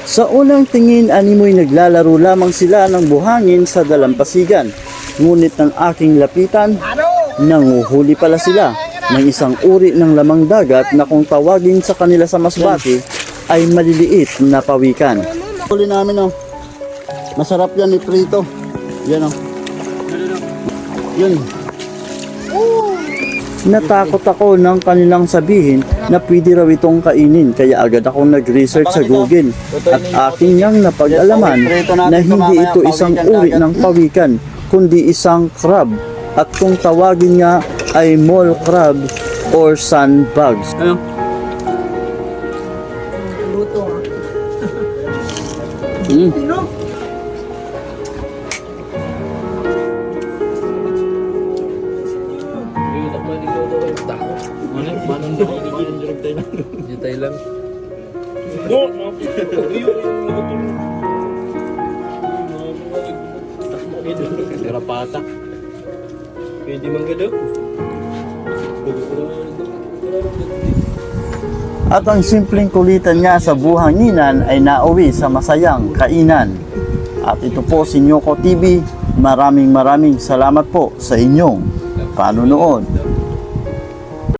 Sa unang tingin, animoy naglalaro lamang sila ng buhangin sa dalampasigan. Ngunit ng aking lapitan, nanguhuli pala sila ng isang uri ng lamang dagat na kung tawagin sa kanila sa Masbate ay maliliit na pawikan. Huli namin oh. Masarap yan iprito. Yan oh. Yun. Natakot ako ng kanilang sabihin na pwede raw itong kainin, kaya agad akong nag-research sa Google at aking niyang napag-alaman na hindi ito isang uri ng pawikan kundi isang crab at kung tawagin nga ay mole crab or sandbugs. Ano? Jutay lang. Karapata. Pwede man gado. At ang simpleng kulitan niya sa buhanginan ay nauwi sa masayang kainan. At ito po si Nyoko TV. Maraming salamat po sa inyong panunood.